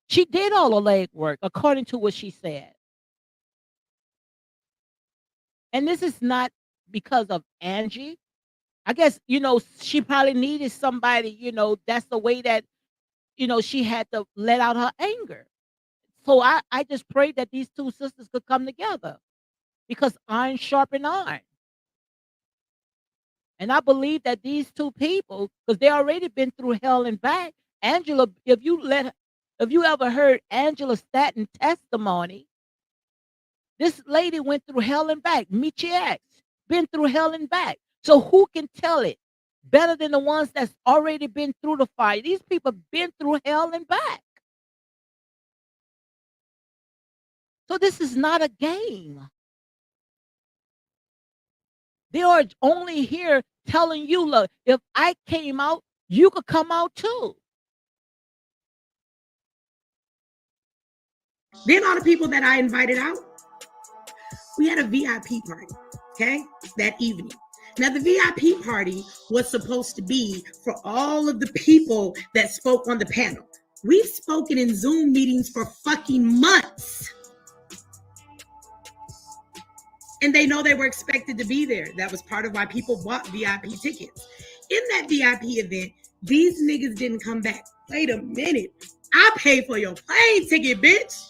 She did all the legwork, according to what she said. And this is not because of Angie. I guess, she probably needed somebody, that's the way that, she had to let out her anger. So I just prayed that these two sisters could come together because iron sharpen iron. And I believe that these two people, because they already been through hell and back. Angela, if you ever heard Angela Stanton testimony, this lady went through hell and back. Michi X been through hell and back. So who can tell it better than the ones that's already been through the fire? These people been through hell and back. So this is not a game. They are only here telling you, look, if I came out, you could come out too. Then all the people that I invited out, we had a VIP party, okay, that evening. Now, the VIP party was supposed to be for all of the people that spoke on the panel. We've spoken in Zoom meetings for fucking months. And they know they were expected to be there. That was part of why people bought VIP tickets. In that VIP event, these niggas didn't come back. Wait a minute. I paid for your plane ticket, bitch.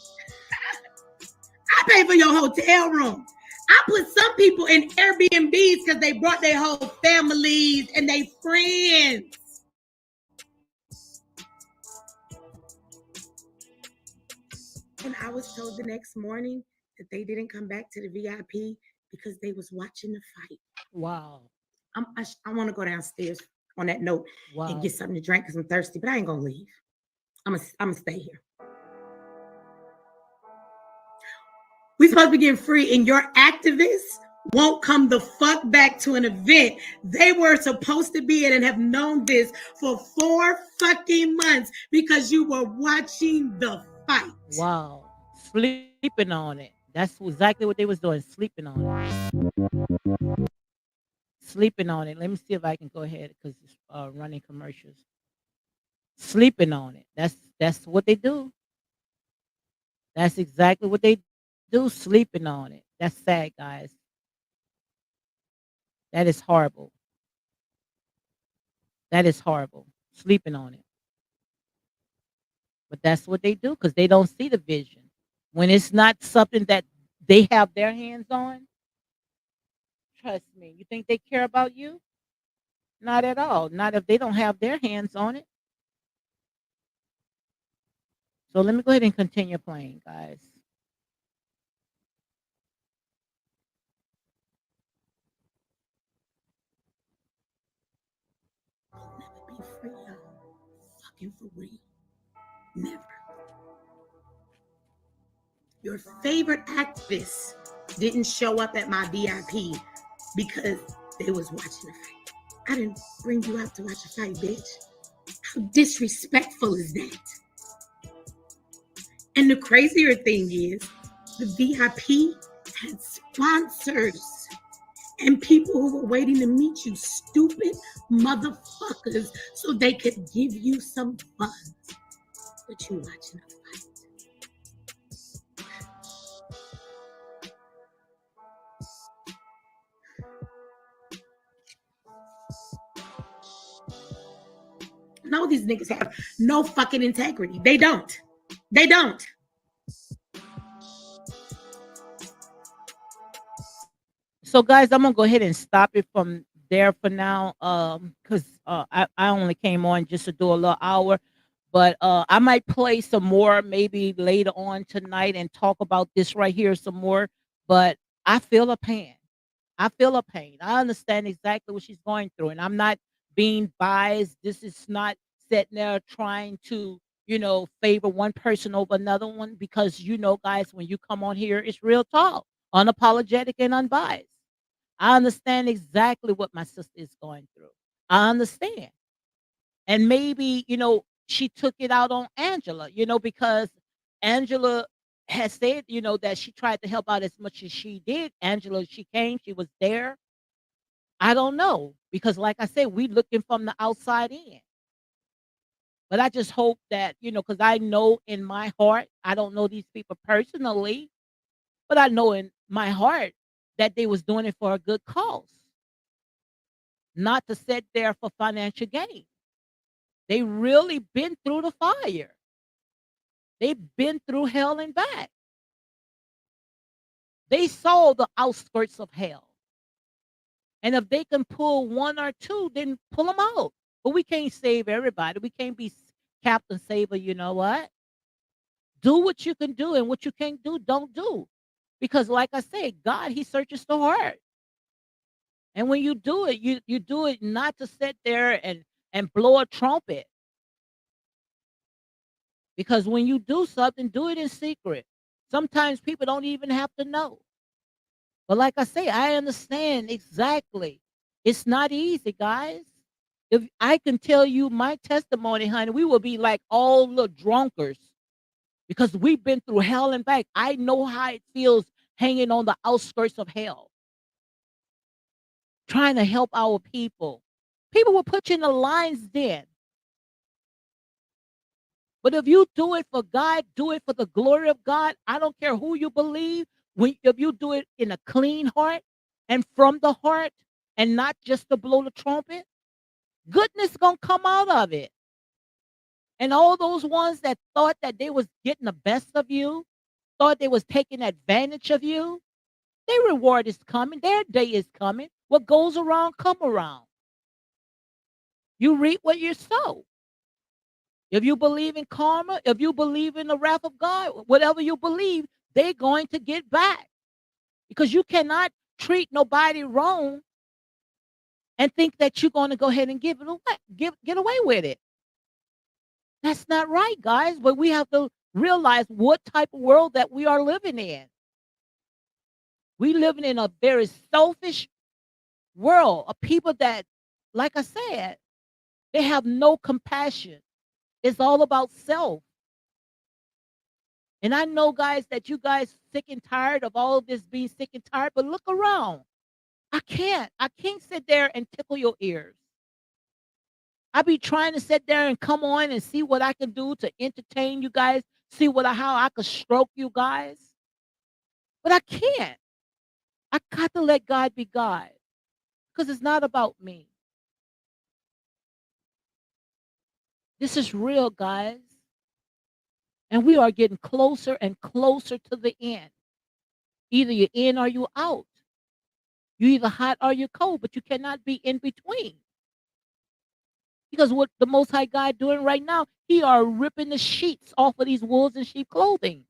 I paid for your hotel room. I put some people in Airbnbs because they brought their whole families and their friends. And I was told the next morning that they didn't come back to the VIP because they was watching the fight. Wow. I want to go downstairs on that note and get something to drink because I'm thirsty, but I ain't gonna leave. I'm gonna stay here. We supposed to be getting free, and your activists won't come the fuck back to an event they were supposed to be at and have known this for 4 fucking months because you were watching the fight. Wow. Sleeping on it. That's exactly what they was doing, sleeping on it. Sleeping on it. Let me see if I can go ahead because it's running commercials. Sleeping on it. That's what they do. That's exactly what they do, sleeping on it. That's sad, guys. That is horrible. That is horrible. Sleeping on it. But that's what they do because they don't see the vision. When it's not something that they have their hands on, trust me, you think they care about you? Not at all. Not if they don't have their hands on it. So let me go ahead and continue playing, guys. I'll never be free, y'all. Fucking for real. Never. Your favorite activist didn't show up at my VIP because they was watching a fight. I didn't bring you out to watch a fight, bitch. How disrespectful is that? And the crazier thing is, the VIP had sponsors and people who were waiting to meet you, stupid motherfuckers, so they could give you some funds. But you watching a fight. No, these niggas have no fucking integrity. They don't. They don't. So, guys, I'm gonna go ahead and stop it from there for now. Because I only came on just to do a little hour, but I might play some more maybe later on tonight and talk about this right here some more. But I feel a pain. I feel a pain. I understand exactly what she's going through, and I'm not being biased. This is not sitting there trying to, favor one person over another one because guys, when you come on here, it's real talk, unapologetic and unbiased. I understand exactly what my sister is going through. I understand. And maybe, she took it out on Angela, because Angela has said, that she tried to help out as much as she did. Angela, she came, she was there. I don't know. Because like I said, we looking from the outside in. But I just hope that, because I know in my heart, I don't know these people personally, but I know in my heart that they was doing it for a good cause, not to sit there for financial gain. They really been through the fire. They've been through hell and back. They saw the outskirts of hell. And if they can pull one or two, then pull them out. But we can't save everybody. We can't be Captain Saver, you know what? Do what you can do, and what you can't do, don't do. Because like I said, God, he searches the heart. And when you do it, you do it not to sit there and blow a trumpet. Because when you do something, do it in secret. Sometimes people don't even have to know. But like I say, I understand exactly. It's not easy, guys. If I can tell you my testimony, honey, we will be like all the drunkards because we've been through hell and back. I know how it feels hanging on the outskirts of hell, trying to help our people. People will put you in the lion's den. But if you do it for God, do it for the glory of God. I don't care who you believe. If you do it in a clean heart and from the heart and not just to blow the trumpet, goodness gonna come out of it. And all those ones that thought that they was getting the best of you, thought they was taking advantage of you, their reward is coming. Their day is coming. What goes around come around. You reap what you sow. If you believe in karma, if you believe in the wrath of God, whatever you believe, they're going to get back. Because you cannot treat nobody wrong and think that you're going to go ahead and give it away, get away with it. That's not right, guys. But we have to realize what type of world that we are living in. We living in a very selfish world of people that, like I said, they have no compassion. It's all about self. And I know, guys, that you guys sick and tired of all of this being sick and tired, but look around. I can't. I can't sit there and tickle your ears. I be trying to sit there and come on and see what I can do to entertain you guys, see how I could stroke you guys. But I can't. I got to let God be God because it's not about me. This is real, guys. And we are getting closer and closer to the end. Either you're in or you're out. You're either hot or you're cold, but you cannot be in between. Because what the Most High God doing right now, He are ripping the sheets off of these wolves and sheep clothing.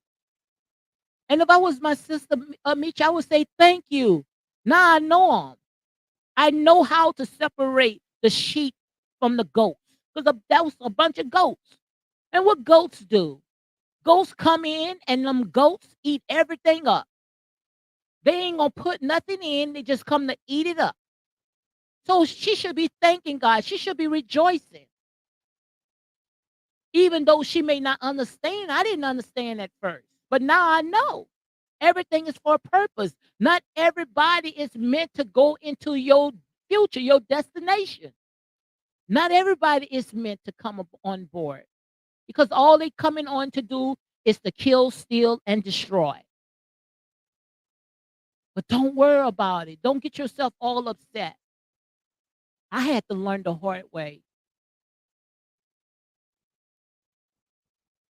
And if I was my sister Meeche, I would say thank you. Now I know them. I know how to separate the sheep from the goats because that was a bunch of goats. And what goats do? Goats come in and them goats eat everything up. They ain't gonna put nothing in. They just come to eat it up. So she should be thanking God. She should be rejoicing. Even though she may not understand. I didn't understand at first. But now I know. Everything is for a purpose. Not everybody is meant to go into your future, your destination. Not everybody is meant to come up on board because all they coming on to do is to kill, steal, and destroy. But don't worry about it. Don't get yourself all upset. I had to learn the hard way.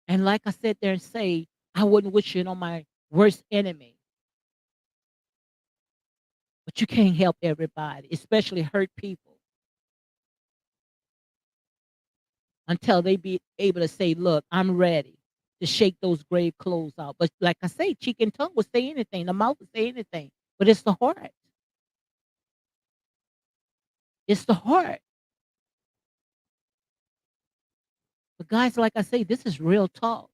And like I said there and say, I wouldn't wish it on my worst enemy. But you can't help everybody, especially hurt people, until they be able to say, look, I'm ready to shake those grave clothes out. But like I say, cheek and tongue will say anything, the mouth will say anything. But it's the heart. It's the heart. But guys, like I say, this is real talk.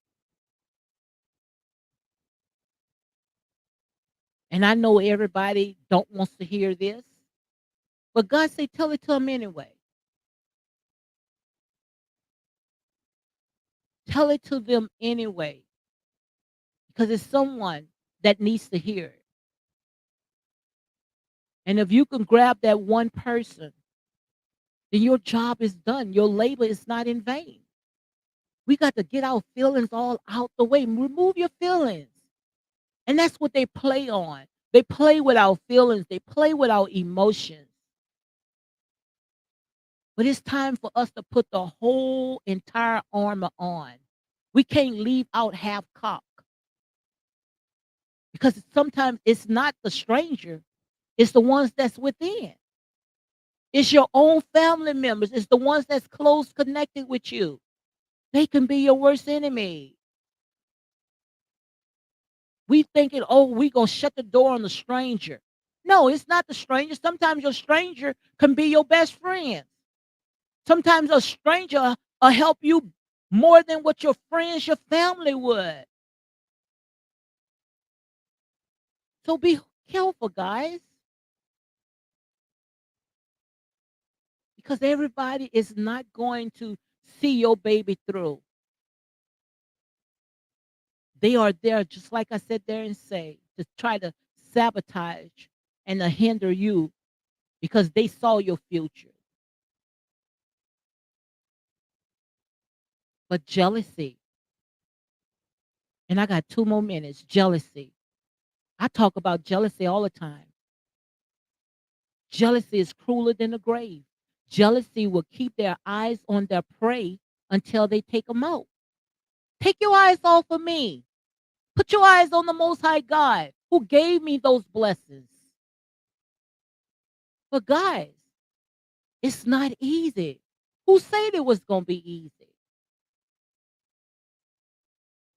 And I know everybody don't wants to hear this. But God say, tell it to them anyway. Tell it to them anyway. Because it's someone that needs to hear it. And if you can grab that one person, then your job is done. Your labor is not in vain. We got to get our feelings all out the way. Remove your feelings. And that's what they play on. They play with our feelings. They play with our emotions. But it's time for us to put the whole entire armor on. We can't leave out half cock because sometimes it's not the stranger, it's the ones that's within. It's your own family members, it's the ones that's close connected with you. They can be your worst enemy. We thinking, oh, we gonna shut the door on the stranger. No, it's not the stranger. Sometimes your stranger can be your best friend. Sometimes a stranger will help you more than what your friends, your family would. So be careful, guys, because everybody is not going to see your baby through. They are there, just like I said there and say, to try to sabotage and to hinder you because they saw your future. But jealousy, and I got 2 more minutes. Jealousy. I talk about jealousy all the time. Jealousy is crueler than the grave. Jealousy will keep their eyes on their prey until they take them out. Take your eyes off of me. Put your eyes on the Most High God who gave me those blessings. But guys, it's not easy. Who said it was going to be easy?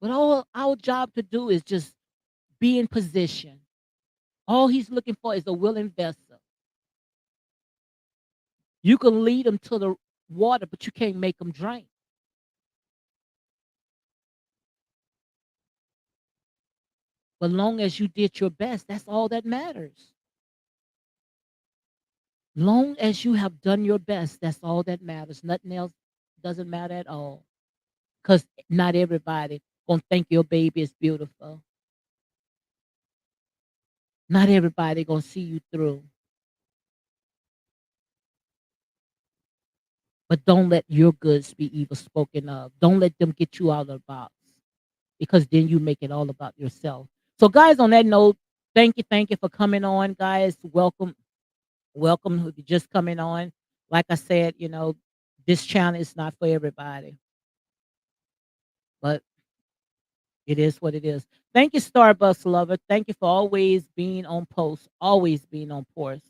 But all our job to do is just be in position. All he's looking for is a willing vessel. You can lead them to the water, but you can't make them drink. But long as you did your best, that's all that matters. Long as you have done your best, that's all that matters. Nothing else doesn't matter at all. Because not everybody gonna think your baby is beautiful. Not everybody gonna see you through. But don't let your goods be evil spoken of. Don't let them get you out of the box because then you make it all about yourself. So, guys, on that note, thank you for coming on, guys. Welcome, welcome who just coming on. Like I said, this channel is not for everybody, but It is what it is. Thank you, Starbucks lover. Thank you for always being on post, always being on post.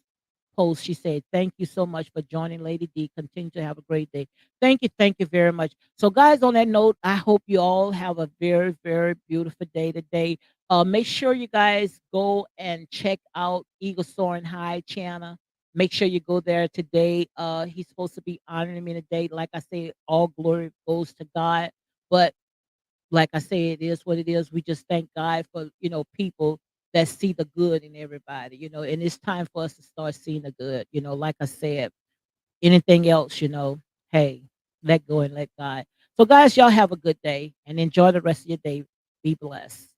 She said, "Thank you so much for joining, Lady D. Continue to have a great day." Thank you very much. So, guys, on that note, I hope you all have a very, very beautiful day today. Make sure you guys go and check out Eagle Soaring High channel. Make sure you go there today. He's supposed to be honoring me today. Like I said, all glory goes to God. But like I said, it is what it is. We just thank God for, people that see the good in everybody, and it's time for us to start seeing the good, like I said, anything else, hey, let go and let God. So guys, y'all have a good day and enjoy the rest of your day. Be blessed.